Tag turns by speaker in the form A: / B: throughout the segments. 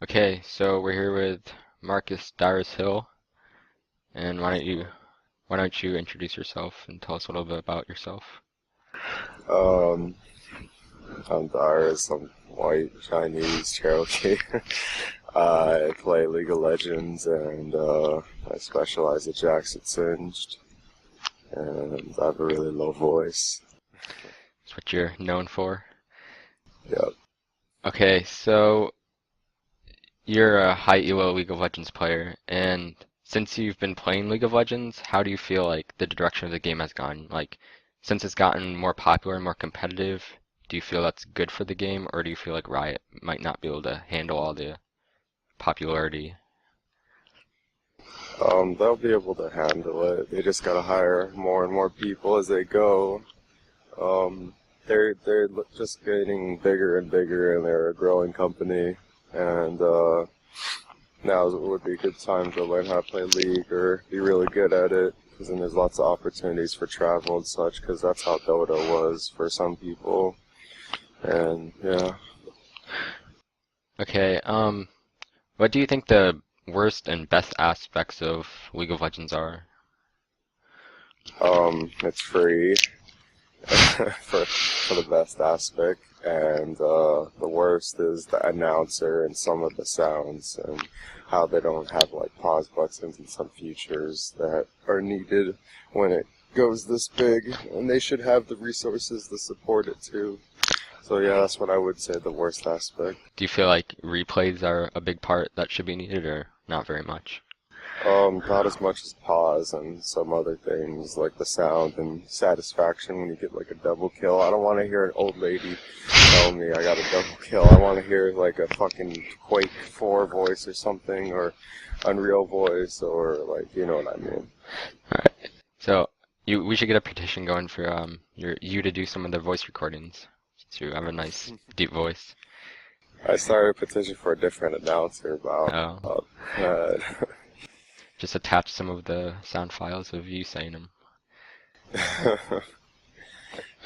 A: Okay, so we're here with Marcus Dyrus Hill, and why don't you introduce yourself and tell us a little bit about yourself?
B: Um, I'm Dyrus. I'm white, Chinese, Cherokee. I play League of Legends and I specialize at Jackson Singed, and I have a really low voice.
A: That's what you're known for.
B: Yep.
A: Okay, so you're a high elo League of Legends player, and since you've been playing League of Legends, how do you feel like the direction of the game has gone? Like, since it's gotten more popular and more competitive, do you feel that's good for the game, or do you feel like Riot might not be able to handle all the popularity?
B: They'll be able to handle it. They just gotta hire more and more people as they go. Um, they're just getting bigger and bigger, and they're a growing company. And now would be a good time to learn how to play League or be really good at it, because then there's lots of opportunities for travel and such, because that's how Dota was for some people. And yeah,
A: Okay, what do you think the worst and best aspects of League of Legends are?
B: it's free for the best aspect, and the worst is the announcer and some of the sounds and how they don't have like pause buttons and some features that are needed when it goes this big, and they should have the resources to support it too. So yeah, that's what I would say the worst aspect.
A: Do you feel like replays are a big part that should be needed or not very much?
B: Not as much as pause and some other things like the sound and satisfaction when you get like a double kill. I don't want to hear an old lady tell me I got a double kill. I want to hear like a fucking Quake 4 voice or something, or Unreal voice, or like, you know what I mean.
A: Alright. So we should get a petition going for you to do some of the voice recordings since you have a nice deep voice.
B: I started a petition for a different announcer about
A: Oh,
B: that.
A: just attach some of the sound files of you saying them.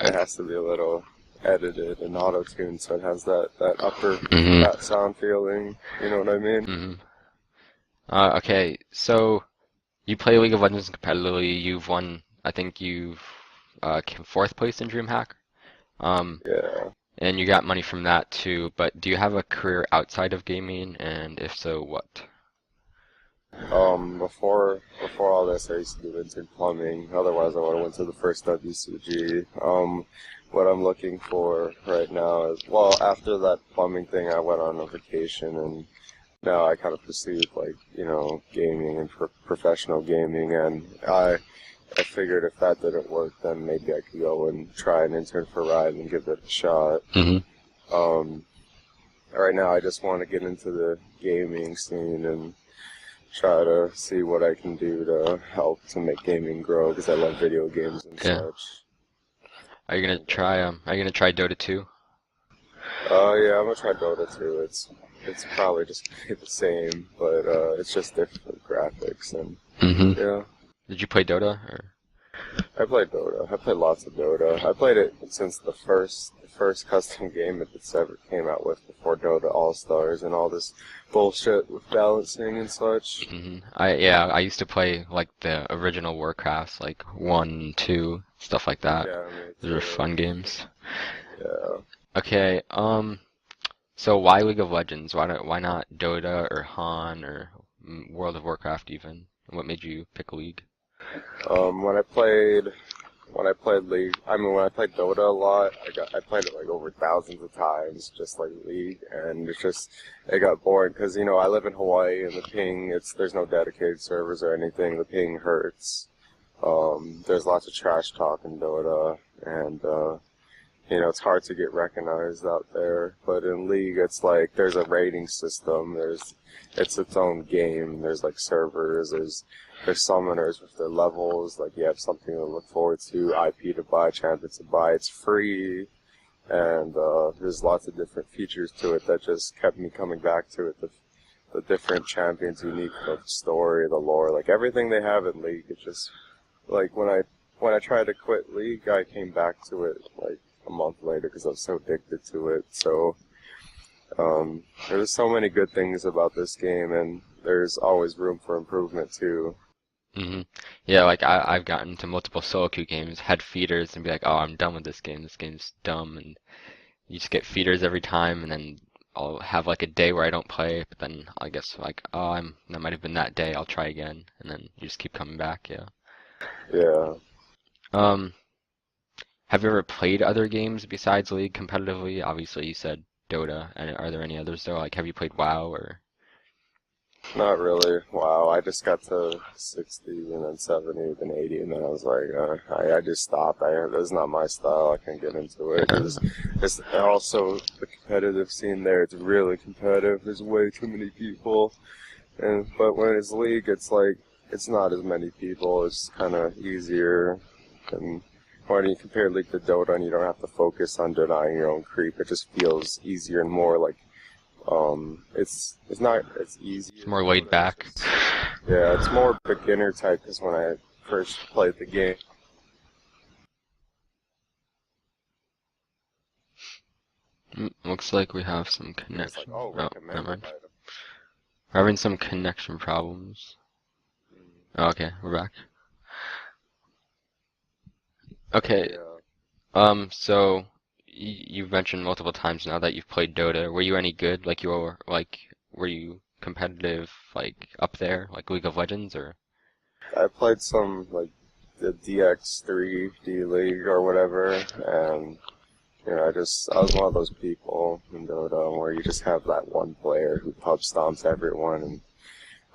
B: It has to be a little edited and auto-tuned, so it has that upper
A: Mm-hmm.
B: fat sound feeling. You know what I mean?
A: Mm-hmm. Okay, so you play League of Legends competitively. You've won, I think you've came fourth place in DreamHack. Um,
B: Yeah.
A: and you got money from that too. But do you have a career outside of gaming? And if so, what?
B: Before all this, I used to do intern plumbing. Otherwise, I would have went to the first WCG. What I'm looking for right now is, well, after that plumbing thing, I went on a vacation, and now I kind of pursued like, gaming and professional gaming, and I figured if that didn't work, then maybe I could go and try an intern for Riot and give it a shot.
A: Mm-hmm.
B: Um, right now, I just want to get into the gaming scene and try to see what I can do to help to make gaming grow, because I love video games and
A: Yeah.
B: such.
A: Are you gonna try Dota 2?
B: Yeah, I'm gonna try Dota 2. It's probably just gonna be the same, but it's just different graphics, and
A: Mm-hmm.
B: yeah.
A: Did you play Dota or?
B: I played Dota. I played lots of Dota. I played it since the first custom game that it's ever came out with, before Dota All Stars and all this bullshit with balancing and such.
A: Mm-hmm. I used to play like the original Warcrafts, like 1, 2, stuff like that.
B: Yeah, me
A: Those are
B: too.
A: fun games.
B: Yeah.
A: Okay, so why League of Legends? Why not Dota or Han or World of Warcraft even? What made you pick League?
B: Um, when I played League, when I played Dota a lot, I played it like over thousands of times, just like League, and it got boring because I live in Hawaii, and the ping, there's no dedicated servers or anything. The ping hurts. There's lots of trash talk in Dota, and it's hard to get recognized out there. But in League, it's like there's a rating system. It's its own game. There's like servers. There's summoners with their levels. Like, you have something to look forward to. IP to buy, champion to buy. It's free, and there's lots of different features to it that just kept me coming back to it. The different champions, unique, the story, the lore, like everything they have in League. It just like when I tried to quit League, I came back to it like a month later because I was so addicted to it. So There's so many good things about this game, and there's always room for improvement too.
A: Hmm. Yeah, like I've gotten to multiple solo queue games, had feeders, and be like, oh, I'm done with this game. This game's dumb, and you just get feeders every time, and then I'll have like a day where I don't play, but then I guess like, oh, that might have been that day. I'll try again, and then you just keep coming back. Yeah.
B: Yeah.
A: Um, have you ever played other games besides League competitively? Obviously, you said Dota, and are there any others though? Like, have you played WoW or?
B: Not really. Wow, I just got to 60 and then 70, then 80, and then I was like, I just stopped. That's not my style. I can't get into it. It's also the competitive scene there. It's really competitive. There's way too many people, but when it's League, it's like it's not as many people. It's kind of easier, and when you compare League to Dota, and you don't have to focus on denying your own creep, it just feels easier and more like it's not as easy
A: It's
B: as
A: more laid
B: Dota.
A: back.
B: Yeah, it's more beginner type because when I first played the game,
A: Looks like we have some
B: it was like,
A: connection.
B: oh,
A: Oh, never
B: recommended
A: mind.
B: item.
A: We're having some connection problems. Oh, okay, we're back. Okay,
B: Yeah.
A: so you've mentioned multiple times now that you've played Dota. Were you any good? Were you competitive, like up there, like League of Legends, or?
B: I played some like the DX3 D League or whatever, and I was one of those people in Dota where you just have that one player who pub stomps everyone, and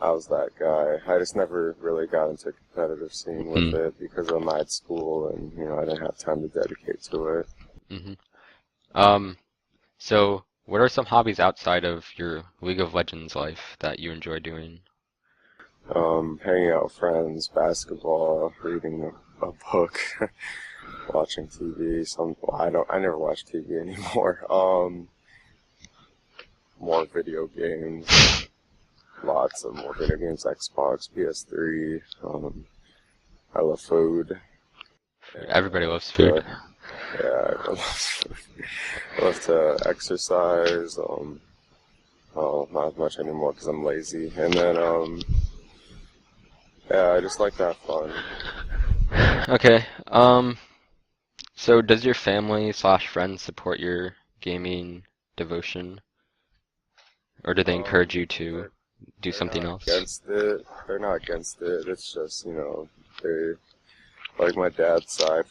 B: I was that guy. I just never really got into a competitive scene with
A: Hmm.
B: it because I'm at school and I didn't have time to dedicate to it.
A: Mm-hmm. Um, so what are some hobbies outside of your League of Legends life that you enjoy doing?
B: Hanging out with friends, basketball, reading a book, watching TV. I never watch TV anymore. More video games, lots of more video games, Xbox, PS3. I love food. And
A: Everybody loves
B: to,
A: food.
B: yeah, I love to exercise. Well, not as much anymore because I'm lazy. And then, yeah, I just like to have fun.
A: Okay, so does your family slash friends support your gaming devotion, or do they encourage you to
B: They're,
A: do
B: they're
A: something
B: not
A: else?
B: against it. They're not against it. It's just, they like my dad's side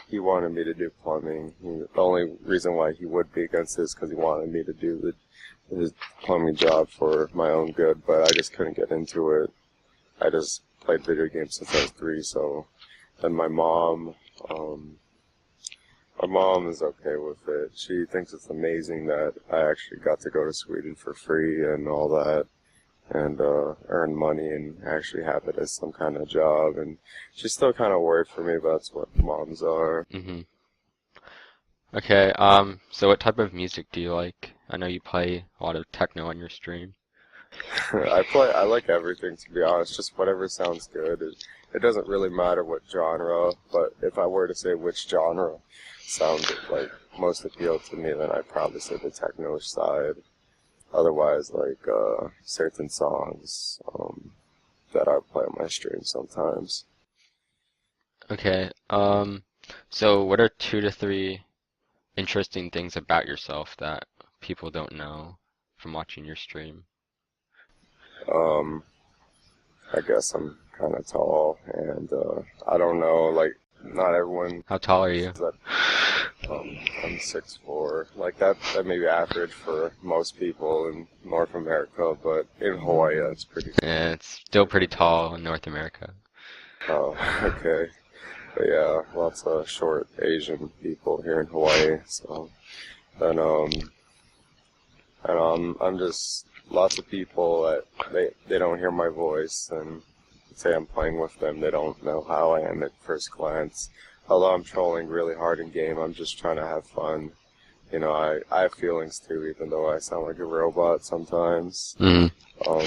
B: he wanted me to do plumbing. The only reason why he would be against it is because he wanted me to do his plumbing job for my own good, but I just couldn't get into it. I just played video games since I was 3, so then my mom is okay with it. She thinks it's amazing that I actually got to go to Sweden for free and all that, and earn money and actually have it as some kind of job. And she's still kind of worried for me, but that's what moms are.
A: Hmm. Okay, so what type of music do you like? I know you play a lot of techno on your stream.
B: I like everything, to be honest, just whatever sounds good. It doesn't really matter what genre, but if I were to say which genre sounded like most appealed to me, then I'd probably say the techno side. Otherwise, like certain songs that I play on my stream sometimes.
A: Okay, so what are 2 to 3 interesting things about yourself that people don't know from watching your stream?
B: Um, I guess I'm kind of tall, and I don't know, like not everyone
A: How tall are
B: knows
A: you?
B: that. I'm 6'4". Like that may be average for most people in North America, but in Hawaii, that's
A: Yeah, it's still pretty
B: pretty big.
A: tall in North America.
B: Oh, okay. But yeah, lots of short Asian people here in Hawaii. So then, I'm just lots of people that they don't hear my voice and say I'm playing with them. They don't know how I am at first glance. Although I'm trolling really hard in game, I'm just trying to have fun. I have feelings too, even though I sound like a robot sometimes.
A: Hmm.
B: Um,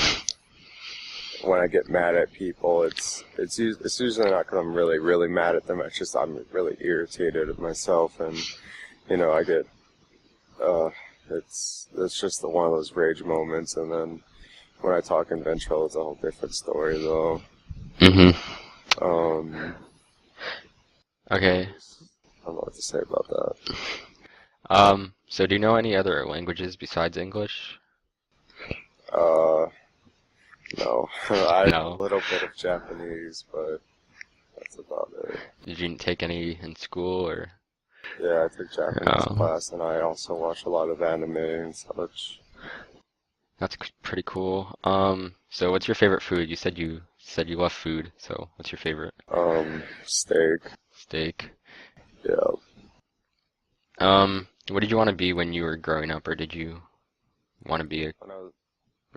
B: when I get mad at people, it's usually not because I'm really mad at them. It's just I'm really irritated at myself, and I get uh, it's just one of those rage moments, and then when I talk in Ventrilo, it's a whole different story, though.
A: Mm-hmm.
B: Um,
A: Okay.
B: I don't know what to say about that.
A: So do you know any other languages besides English?
B: Uh, no. I know
A: No.
B: a little bit of Japanese, but that's about it.
A: Did you take any in school or?
B: Yeah, I took Japanese
A: Oh,
B: class, and I also watch a lot of anime and such.
A: that's pretty cool. So what's your favorite food? You said you love food, so what's your favorite?
B: Steak.
A: Steak.
B: Yeah.
A: What did you want to be when you were growing up, or did you want to be a,
B: When I was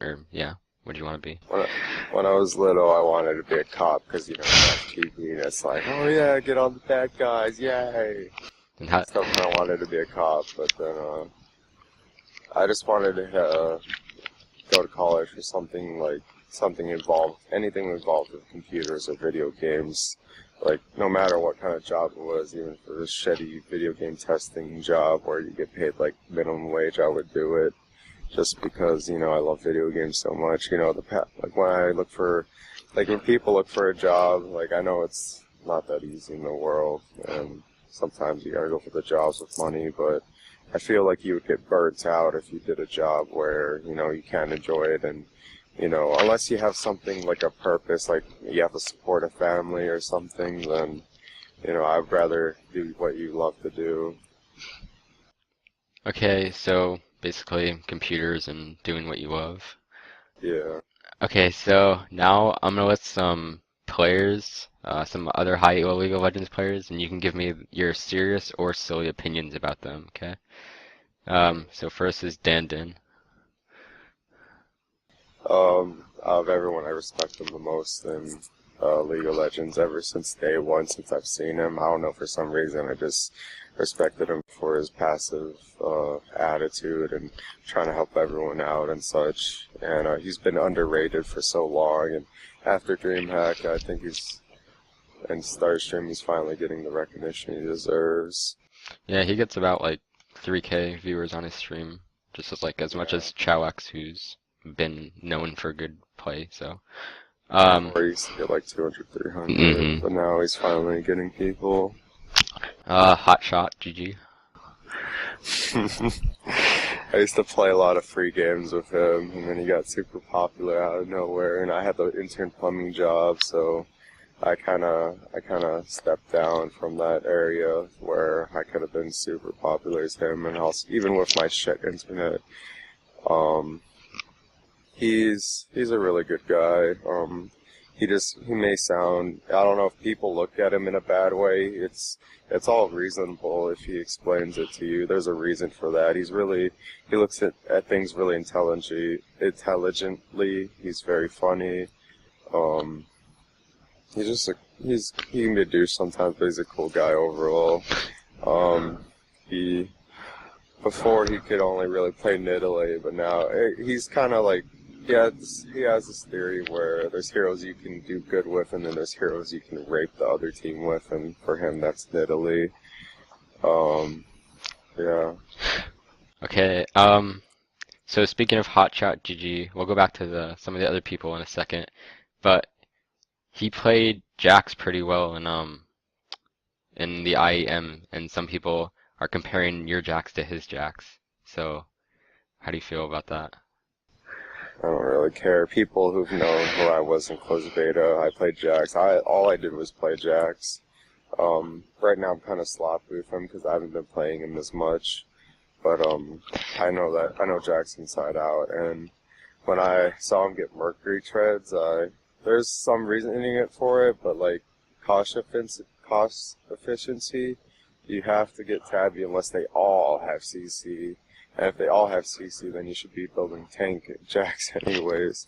A: or yeah, what did you want to be?
B: when I, when I was little, I wanted to be a cop because you watch TV and it's like, oh yeah, get on the bad guys, yay!
A: And how?
B: So I wanted to be a cop, but then I just wanted to go to college for something involved, anything involved with computers or video games. Like, no matter what kind of job it was, even for a shitty video game testing job where you get paid like minimum wage, I would do it. Just because, I love video games so much. Like when I look for, like when people look for a job, like I know it's not that easy in the world, and sometimes you gotta go for the jobs with money, but I feel like you would get burnt out if you did a job where, you can't enjoy it, and, unless you have something like a purpose, like you have to support a family or something, then, I'd rather do what you love to do.
A: Okay, so basically computers and doing what you love.
B: Yeah.
A: Okay, so now I'm gonna list some players, some other high elo League of Legends players, and you can give me your serious or silly opinions about them, okay? So first is Dan.
B: Out of everyone, I respect him the most in League of Legends ever since day one, since I've seen him. I don't know, for some reason, I just respected him for his passive attitude and trying to help everyone out and such. And he's been underrated for so long. And after DreamHack, I think and Starstream, he's finally getting the recognition he deserves.
A: Yeah, he gets about like 3K viewers on his stream, just as much
B: Yeah.
A: as Chowx, who's been known for good play. So,
B: Before he used to get like 200, 300,
A: hmm
B: but now he's finally getting people.
A: Hot shot, GG.
B: I used to play a lot of free games with him, and then he got super popular out of nowhere, and I had the intern plumbing job, so I kind of stepped down from that area where I could have been super popular as him, and also even with my shit internet, um, he's a really good guy. He may sound, I don't know if people look at him in a bad way. It's all reasonable if he explains it to you. There's a reason for that. He looks at things really intelligently. He's very funny. He can be a douche sometimes, but he's a cool guy overall. He Before he could only really play Nidalee, but now he's kind of like, yeah, he has this theory where there's heroes you can do good with, and then there's heroes you can rape the other team with, and for him that's Nidalee. Yeah.
A: Okay. So speaking of hot shot, GG, we'll go back to some of the other people in a second, but he played Jax pretty well in the IEM, and some people are comparing your Jax to his Jax. So, how do you feel about that?
B: I don't really care. People who've known who I was in closed beta, I played Jax. All I did was play Jax. Right now I'm kind of sloppy with him because I haven't been playing him as much. But I know Jax inside out. And when I saw him get Mercury treads, there's some reasoning for it, but like cost efficiency, you have to get Tabby unless they all have CC. And if they all have CC, then you should be building tank Jax anyways.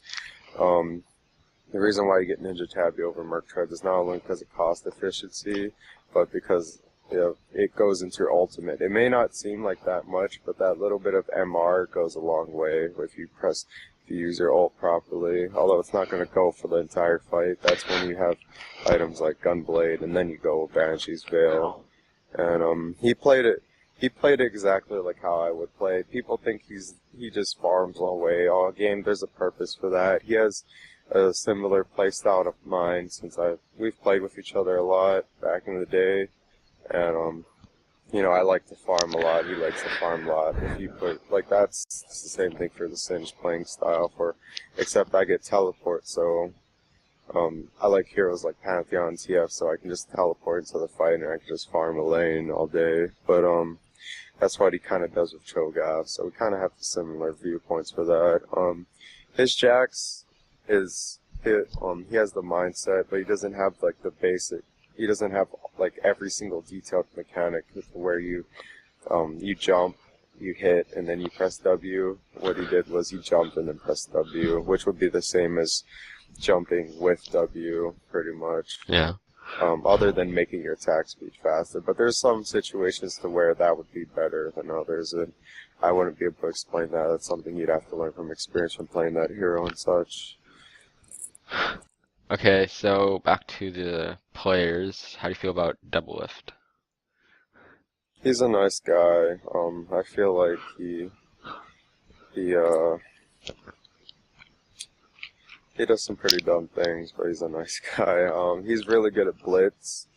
B: The reason why you get Ninja Tabby over Merc Treads is not only because of cost efficiency, but because it goes into your ultimate. It may not seem like that much, but that little bit of MR goes a long way if you use your ult properly. Although it's not going to go for the entire fight. That's when you have items like Gunblade, and then you go Banshee's Veil. And he played it. he played exactly like how I would play. People think he just farms away all game. There's a purpose for that. He has a similar play style of mine since we've played with each other a lot back in the day, and you know, I like to farm a lot. He likes to farm a lot. If you put like that's the same thing for the Singe playing style except I get teleport, so I like heroes like Pantheon and TF, so I can just teleport into the fight and I can just farm a lane all day. But that's what he kind of does with Cho'Gath, so we kind of have similar viewpoints for that. His Jax he has the mindset, but he doesn't have like the basic. He doesn't have like every single detailed mechanic where you jump, you hit, and then you press W. What he did was he jumped and then pressed W, which would be the same as jumping with W, pretty much.
A: Yeah.
B: Other than making your attack speed faster. But there's some situations to where that would be better than others, and I wouldn't be able to explain that. That's something you'd have to learn from experience from playing that hero and such.
A: Okay, so back to the players. How do you feel about Double Lift?
B: He's a nice guy. I feel like he does some pretty dumb things, but he's a nice guy. He's really good at blitz.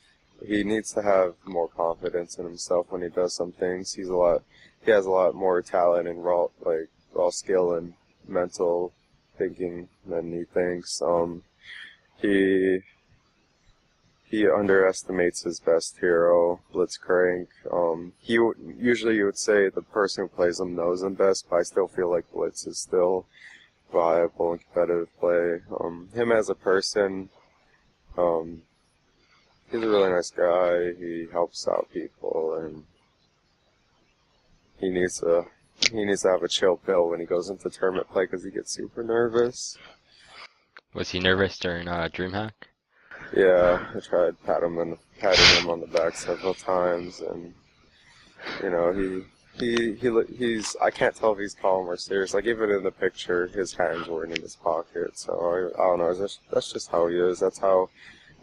B: He needs to have more confidence in himself when he does some things. He has a lot more talent and raw skill and mental thinking than he thinks. He underestimates his best hero, Blitzcrank. Usually you would say the person who plays him knows him best, but I still feel like Blitz is still viable and competitive play. Him as a person, he's a really nice guy. He helps out people, and he needs to have a chill pill when he goes into tournament play because he gets super nervous.
A: Was he nervous during DreamHack?
B: Yeah, I tried patting him on the back several times, and you know he's I can't tell if he's calm or serious. Like even in the picture, his hands weren't in his pocket. So I don't know. That's just how he is. That's how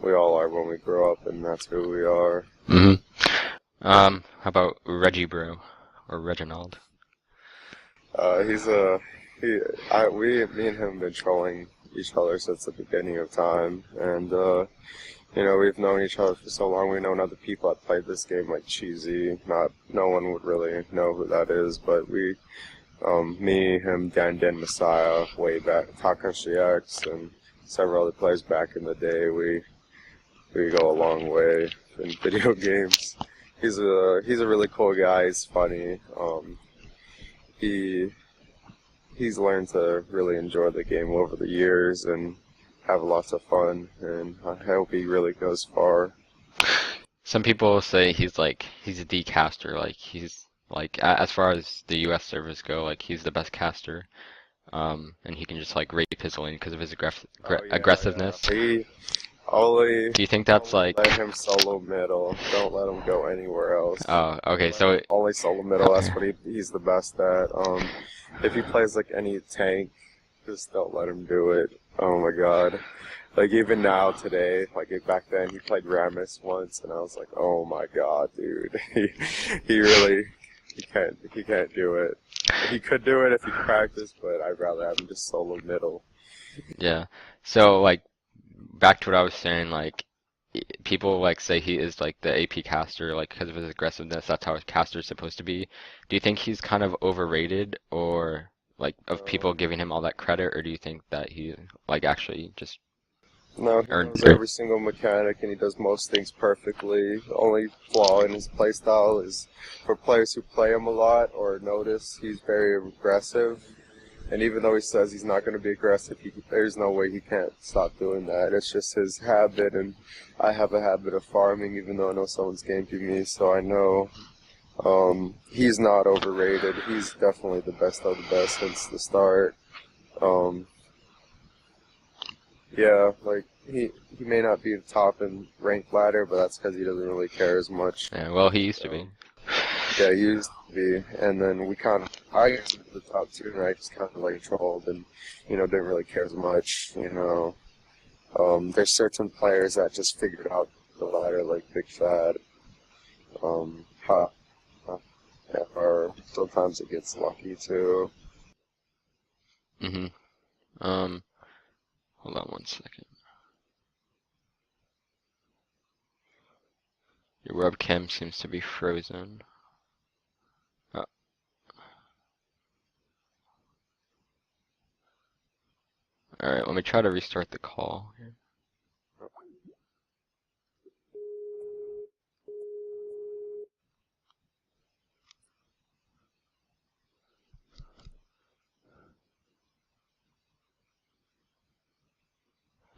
B: we all are when we grow up, and that's who we are.
A: Mm-hmm. How about Reggie Bro or Reginald?
B: Me and him have been trolling each other since the beginning of time, and you know, we've known each other for so long. We've known other people that played this game like Cheesy. No one would really know who that is, but me, him, Dan, Messiah, way back, Takashi X, and several other players back in the day. We go a long way in video games. He's a really cool guy. He's funny. He's learned to really enjoy the game over the years and have lots of fun, and I hope he really goes far.
A: Some people say he's the caster, like he's like as far as the US servers go, like he's the best caster, and he can just like rape his lane because of his aggressiveness.
B: Yeah.
A: Do you think that's like
B: let him solo middle? Don't let him go anywhere else.
A: Oh, okay, so
B: only solo middle. That's what he's the best at. If he plays like any tank, just don't let him do it. Oh my god. Like even now today, like back then he played Rammus once and I was like, oh my god, dude. he can't do it. He could do it if he practiced, but I'd rather have him just solo middle.
A: Yeah. So like back to what I was saying, like people like say he is like the AP caster, like because of his aggressiveness. That's how a caster is supposed to be. Do you think he's kind of overrated, or like of people giving him all that credit, or do you think that he like actually just
B: No, he knows every single mechanic and he does most things perfectly. The only flaw in his playstyle is for players who play him a lot or notice he's very aggressive. And even though he says he's not going to be aggressive, there's no way he can't stop doing that. It's just his habit, and I have a habit of farming even though I know someone's ganking me, so I know he's not overrated. He's definitely the best of the best since the start. Yeah, like he may not be the top in ranked ladder, but that's because he doesn't really care as much.
A: Yeah, well, he used to be.
B: Yeah, he used to be, and then I got to the top two, and I just kind of like trolled and, you know, didn't really care as much, you know. There's certain players that just figured out the ladder like Big Fat. or sometimes it gets lucky too.
A: Mm-hmm. Hold on one second. Your webcam seems to be frozen. Oh. Alright, let me try to restart the call here.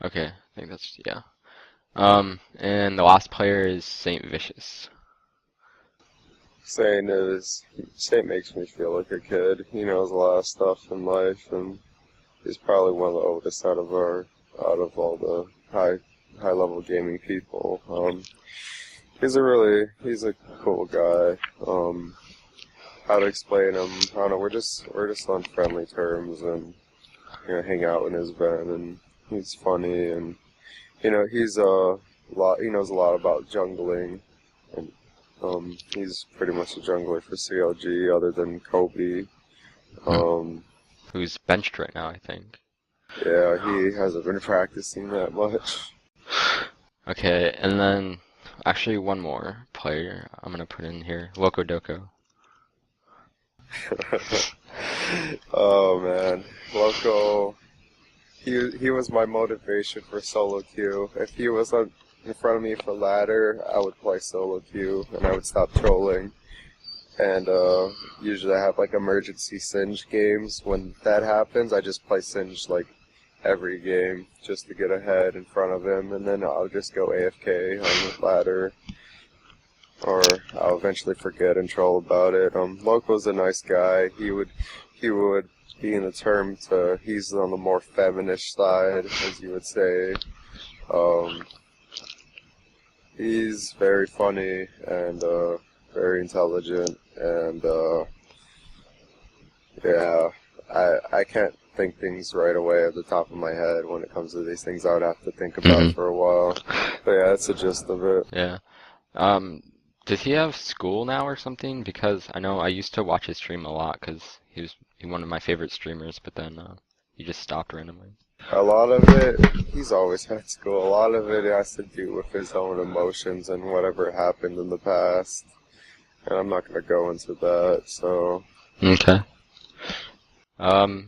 A: Okay, I think that's, yeah. And the last player is Saint Vicious.
B: Saint makes me feel like a kid. He knows a lot of stuff in life, and he's probably one of the oldest out of all the high level gaming people. He's a cool guy. How to explain him? I don't know. We're just on friendly terms, and hang out in his van, and he's funny, and he's a lot. He knows a lot about jungling, and he's pretty much a jungler for CLG, other than Kobe.
A: Who's benched right now, I think.
B: Yeah, he hasn't been practicing that much.
A: Okay, and then actually one more player I'm gonna put in here, Loco Doco.
B: Oh man, Loco. He was my motivation for solo queue. If he was in front of me for ladder, I would play solo queue, and I would stop trolling. And usually I have like emergency Singe games. When that happens, I just play Singe like every game just to get ahead in front of him, and then I'll just go AFK on the ladder, or I'll eventually forget and troll about it. Loco's a nice guy. He would be in the term to he's on the more feminist side, as you would say. He's very funny and very intelligent, and yeah, I can't think things right away at the top of my head when it comes to these things. I would have to think about for a while. But yeah, that's the gist of it.
A: Yeah. Does he have school now or something? Because I know I used to watch his stream a lot because he was one of my favorite streamers, but then he just stopped randomly.
B: A lot of it, he's always had school. A lot of it has to do with his own emotions and whatever happened in the past. And I'm not going to go into that, so.
A: Okay.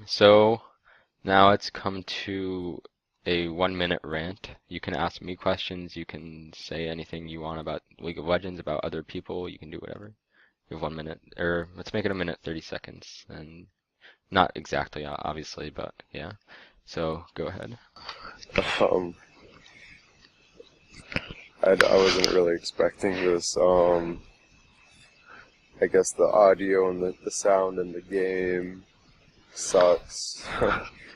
A: So now it's come to a 1-minute rant. You can ask me questions, you can say anything you want about League of Legends, about other people, you can do whatever. You have 1 minute, or let's make it 1 minute 30 seconds, and not exactly, obviously, but yeah. So go ahead.
B: I wasn't really expecting this. I guess the audio and the sound in the game sucks.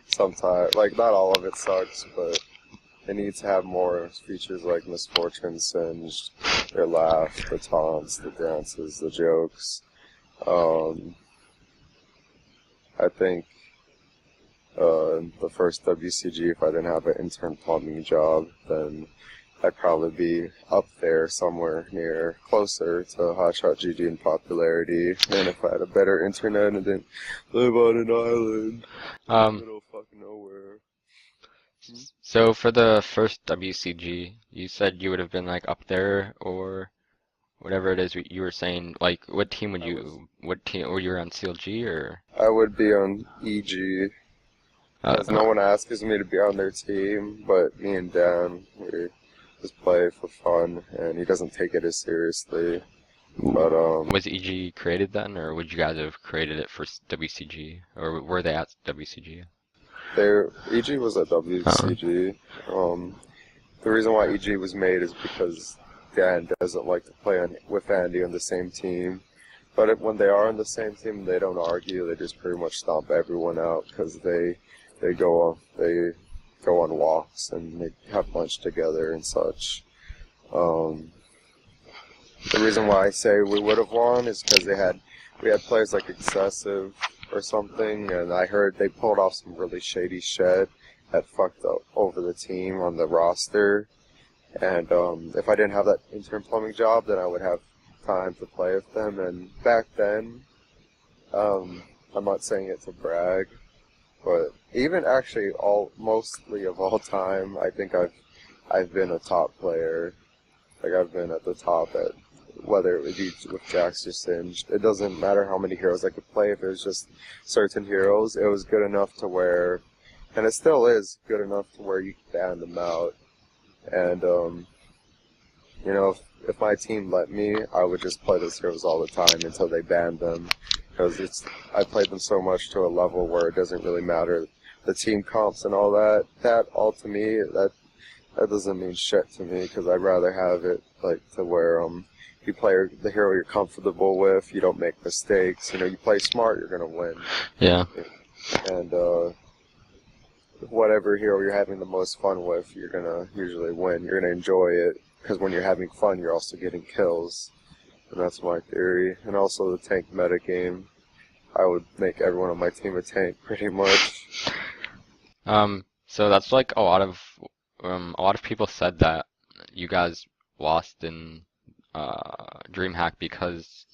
B: Sometimes, like, not all of it sucks, but it needs to have more features like Misfortune Singed, their laugh, the taunts, the dances, the jokes. I think the first WCG, if I didn't have an intern plumbing job, then I'd probably be up there somewhere near, closer to Hotshot GG in popularity. And if I had a better internet and didn't live on an island in the middle of fucking nowhere.
A: So for the first WCG, you said you would have been like up there or whatever it is you were saying. Like, what team were you on CLG or?
B: I would be on EG. Because no one asks me to be on their team, but me and Dan, we just play for fun, and he doesn't take it as seriously. But
A: was EG created then, or would you guys have created it for WCG, or were they at WCG?
B: EG was at WCG. The reason why EG was made is because Dan doesn't like to play with Andy on the same team. But when they are on the same team, they don't argue. They just pretty much stomp everyone out because they go on walks and they have lunch together and such. The reason why I say we would have won is because we had players like Excessive or something, and I heard they pulled off some really shady shit that fucked up over the team on the roster. And if I didn't have that intern plumbing job, then I would have time to play with them. And back then, I'm not saying it to brag, but even actually mostly of all time, I think I've been a top player. Like I've been at the top at whether it would be with Jax or Singed. It doesn't matter how many heroes I could play. If it was just certain heroes, it was good enough to where, and it still is good enough to where you can ban them out. And you know, if my team let me, I would just play those heroes all the time until they banned them. Because I played them so much to a level where it doesn't really matter the team comps and all that. That all to me, that doesn't mean shit to me, because I'd rather have it like to where you play the hero you're comfortable with, you don't make mistakes. You know, you play smart, you're gonna win.
A: Yeah.
B: And whatever hero you're having the most fun with, you're gonna usually win. You're gonna enjoy it, because when you're having fun, you're also getting kills. And that's my theory. And also the tank meta game. I would make everyone on my team a tank, pretty much.
A: So that's like a lot of people said that you guys lost in DreamHack because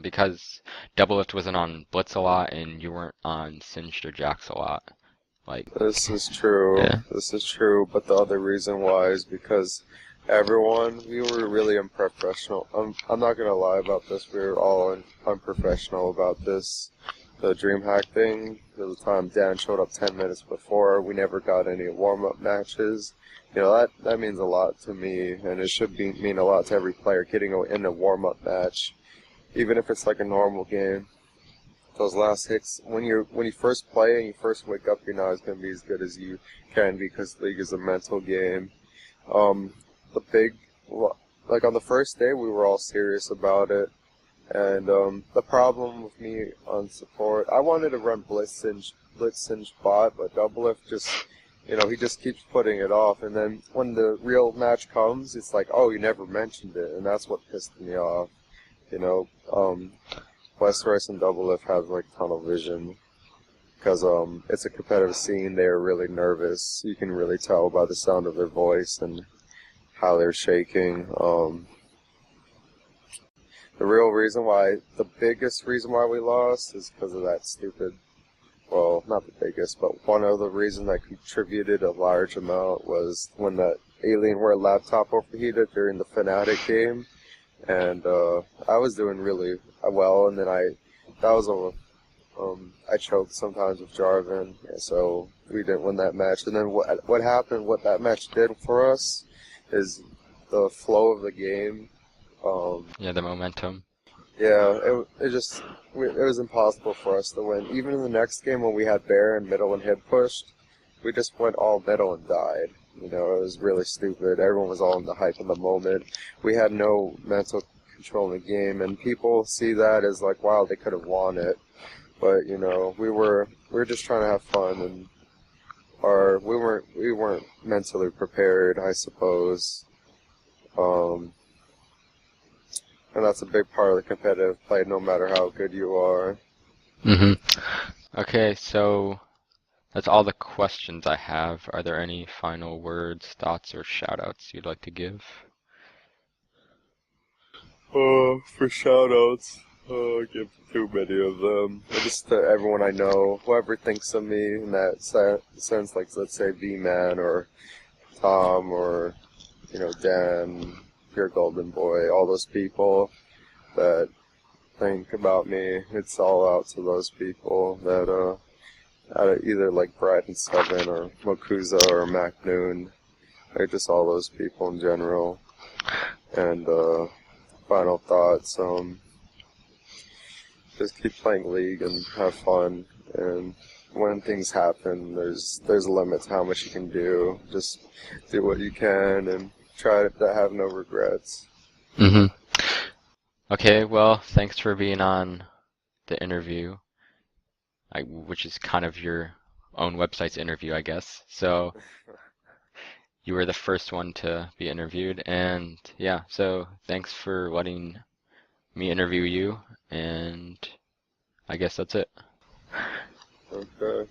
A: because Doublelift wasn't on Blitz a lot and you weren't on Singed or Jax a lot. Like,
B: This is true.
A: yeah.
B: This is true. But the other reason why is because we were really unprofessional. I'm not gonna lie about this. We were all unprofessional about this. The DreamHack thing. There was a time Dan showed up 10 minutes before. We never got any warm-up matches. You know, that means a lot to me, and it should mean a lot to every player getting in a warm-up match, even if it's like a normal game. Those last hits, when you first play and you first wake up, you're not as gonna be as good as you can, because League is a mental game. Like on the first day, we were all serious about it. And the problem with me on support, I wanted to run Blitz Singe bot, but Doublelift just, he just keeps putting it off. And then when the real match comes, it's like, oh, you never mentioned it, and that's what pissed me off. Westeros and Doublelift have like tunnel vision, because it's a competitive scene. They're really nervous. You can really tell by the sound of their voice and how they're shaking. The biggest reason why we lost is because of that stupid, well, not the biggest, but one of the reasons that contributed a large amount was when that Alienware laptop overheated during the Fnatic game, and I was doing really well, and then I choked sometimes with Jarvan, so we didn't win that match. And then what that match did for us is the flow of the game.
A: Yeah, the momentum.
B: Yeah, it was impossible for us to win. Even in the next game when we had Baron middle and hip pushed, we just went all middle and died. It was really stupid. Everyone was all in the hype of the moment. We had no mental control in the game, and people see that as like, wow, they could have won it. But we were just trying to have fun, and we weren't mentally prepared, I suppose. And that's a big part of the competitive play, no matter how good you are.
A: Okay, so that's all the questions I have. Are there any final words, thoughts, or shoutouts you'd like to give?
B: For shoutouts, I give too many of them. Just to everyone I know, whoever thinks of me in that sense, like let's say V-Man or Tom or Dan, Pure Golden Boy, all those people that think about me. It's all out to those people that either like Brighton 7 or Mokuza or Mac Noon, like just all those people in general. And final thoughts, just keep playing League and have fun. And when things happen, there's a limit to how much you can do. Just do what you can and try to have no regrets.
A: Okay, well, thanks for being on the interview, which is kind of your own website's interview, I guess. So you were the first one to be interviewed, and yeah, so thanks for letting me interview you, and I guess that's it.
B: Okay.